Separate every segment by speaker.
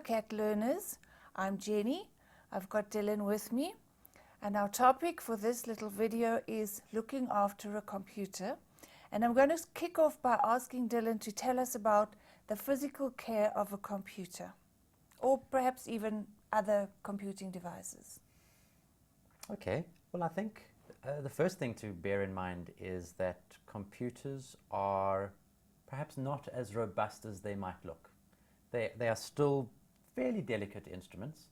Speaker 1: CAT learners. I'm Jenny. I've got Dylan with me. And our topic for this little video is looking after a computer. And I'm going to kick off by asking Dylan to tell us about the physical care of a computer, or perhaps even other computing devices.
Speaker 2: Okay, well I think the first thing to bear in mind is that computers are perhaps not as robust as they might look. They are still fairly delicate instruments,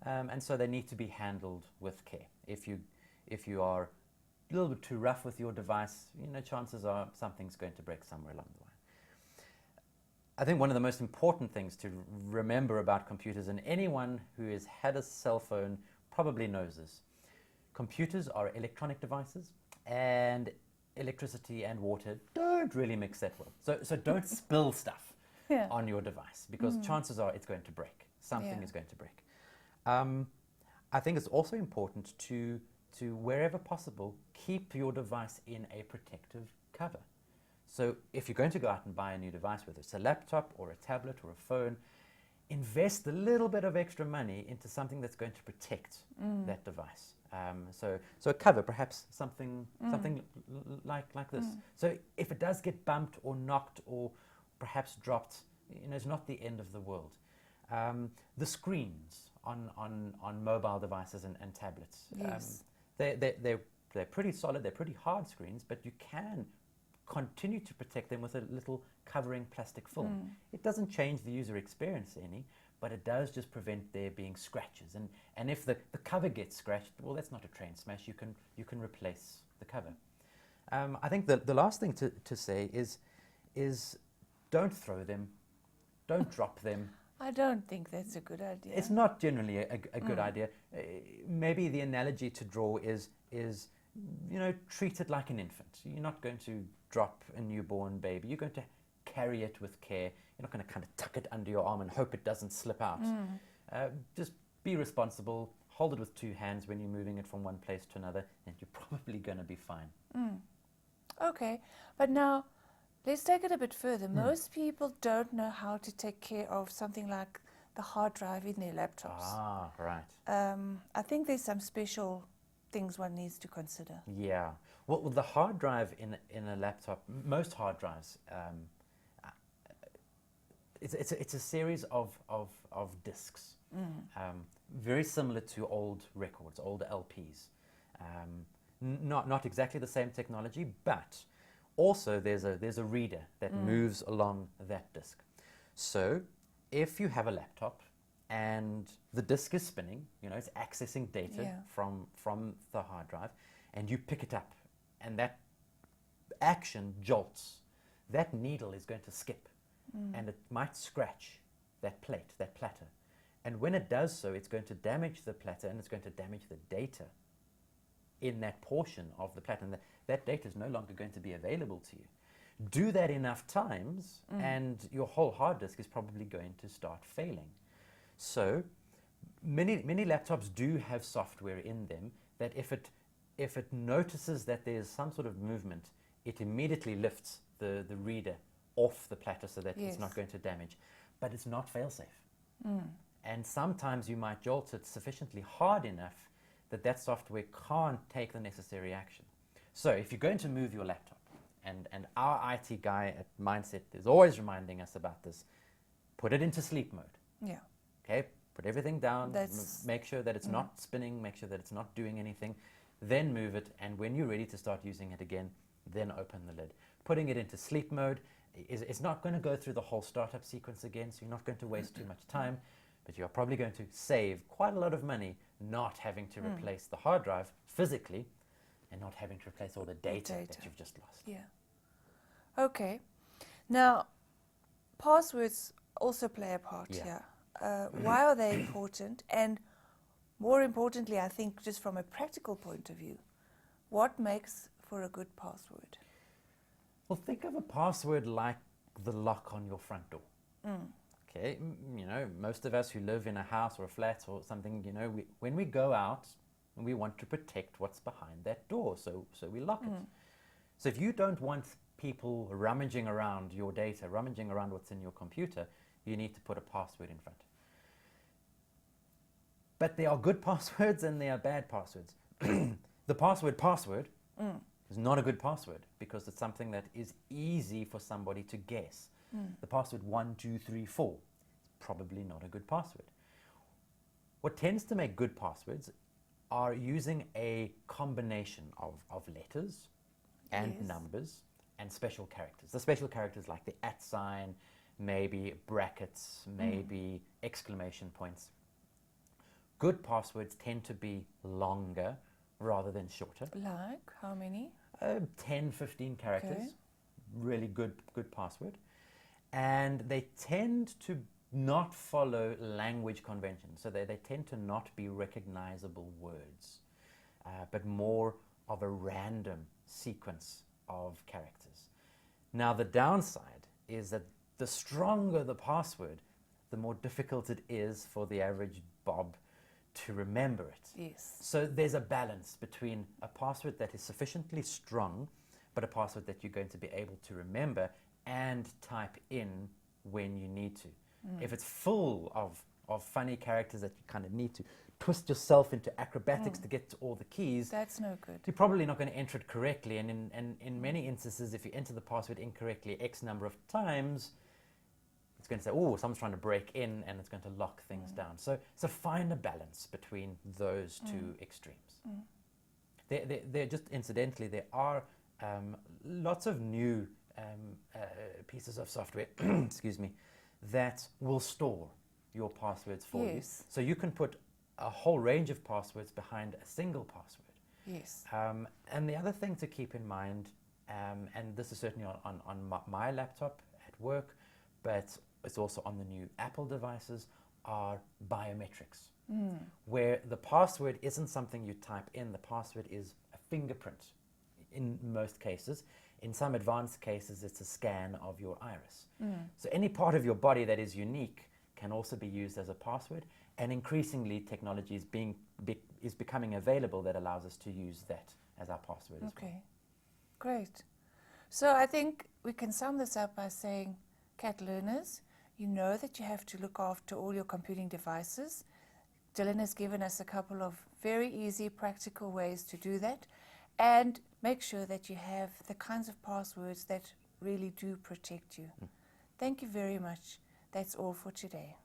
Speaker 2: and so they need to be handled with care. If you are a little bit too rough with your device, chances are something's going to break somewhere along the way. I think one of the most important things to remember about computers, and anyone who has had a cell phone probably knows this, computers are electronic devices, and electricity and water don't really mix that well. So don't spill stuff on your device, because chances are it's going to break. Something is going to break. I think it's also important to wherever possible, keep your device in a protective cover. So if you're going to go out and buy a new device, whether it's a laptop or a tablet or a phone, invest a little bit of extra money into something that's going to protect that device. So a cover, perhaps something like this. So if it does get bumped or knocked or perhaps dropped, it's not the end of the world. The screens on mobile devices and tablets, they're pretty solid, they're pretty hard screens, but you can continue to protect them with a little covering plastic film. It doesn't change the user experience any, but it does just prevent there being scratches. And if the cover gets scratched, well, that's not a train smash. You can replace the cover. I think the last thing to say is don't throw them, don't drop them.
Speaker 1: I don't think that's a good idea.
Speaker 2: It's not generally a good idea. Maybe the analogy to draw is treat it like an infant. You're not going to drop a newborn baby. You're going to carry it with care. You're not going to kind of tuck it under your arm and hope it doesn't slip out. Just be responsible. Hold it with two hands when you're moving it from one place to another, and you're probably going to be fine.
Speaker 1: Okay, but now let's take it a bit further. Most people don't know how to take care of something like the hard drive in their laptops.
Speaker 2: Ah, right.
Speaker 1: I think there's some special things one needs to consider.
Speaker 2: Yeah. Well, the hard drive in a laptop, most hard drives, it's a series of discs, very similar to old records, old LPs. Not exactly the same technology, but also there's a reader that moves along that disk. So if you have a laptop and the disk is spinning, it's accessing data from the hard drive, and you pick it up, and that action jolts, that needle is going to skip, and it might scratch that plate, that platter. And when it does so, it's going to damage the platter, and it's going to damage the data in that portion of the platter, and that data is no longer going to be available to you. Do that enough times, and your whole hard disk is probably going to start failing. So many laptops do have software in them that if it notices that there's some sort of movement, it immediately lifts the reader off the platter so that it's not going to damage. But it's not fail-safe. And sometimes you might jolt it sufficiently hard enough that software can't take the necessary action. So if you're going to move your laptop, and our IT guy at Mindset is always reminding us about this, put it into sleep mode.
Speaker 1: Yeah.
Speaker 2: Okay, put everything down, make sure that it's not spinning, make sure that it's not doing anything, then move it, and when you're ready to start using it again, then open the lid. Putting it into sleep mode is not going to go through the whole startup sequence again, so you're not going to waste too much time, but you're probably going to save quite a lot of money not having to replace the hard drive physically and not having to replace all the data that you've just lost.
Speaker 1: Yeah. Okay. Now, passwords also play a part here. Why are they important? And more importantly, I think just from a practical point of view, what makes for a good password?
Speaker 2: Well, think of a password like the lock on your front door. Okay, most of us who live in a house or a flat or something, when we go out, we want to protect what's behind that door, so we lock it. So if you don't want people rummaging around your data, rummaging around what's in your computer, you need to put a password in front. But there are good passwords and there are bad passwords. The password is not a good password because it's something that is easy for somebody to guess. The password 1234 is probably not a good password. What tends to make good passwords are using a combination of letters and
Speaker 1: Yes.
Speaker 2: numbers and special characters. The special characters like the @ sign, maybe brackets, maybe exclamation points. Good passwords tend to be longer rather than shorter.
Speaker 1: Like how many?
Speaker 2: 10, 15 characters.
Speaker 1: Okay.
Speaker 2: Really good password. And they tend to not follow language conventions. So they tend to not be recognizable words, but more of a random sequence of characters. Now, the downside is that the stronger the password, the more difficult it is for the average Bob to remember it.
Speaker 1: Yes.
Speaker 2: So there's a balance between a password that is sufficiently strong, but a password that you're going to be able to remember and type in when you need to. If it's full of funny characters that you kind of need to twist yourself into acrobatics to get to all the keys,
Speaker 1: That's no good.
Speaker 2: you're probably not going to enter it correctly. And in many instances, if you enter the password incorrectly X number of times, it's going to say, oh, someone's trying to break in, and it's going to lock things down. So find a balance between those two extremes. There just incidentally, there are lots of new pieces of software, excuse me, that will store your passwords for you.
Speaker 1: Yes.
Speaker 2: So you can put a whole range of passwords behind a single password.
Speaker 1: Yes.
Speaker 2: And the other thing to keep in mind, and this is certainly on my laptop at work, but it's also on the new Apple devices, are biometrics, where the password isn't something you type in. The password is a fingerprint in most cases. In some advanced cases, it's a scan of your iris. So any part of your body that is unique can also be used as a password, and increasingly technology is becoming available that allows us to use that as our password as well.
Speaker 1: Okay. Great. So I think we can sum this up by saying, cat learners, you know that you have to look after all your computing devices. Dylan has given us a couple of very easy, practical ways to do that. And make sure that you have the kinds of passwords that really do protect you. Thank you very much. That's all for today.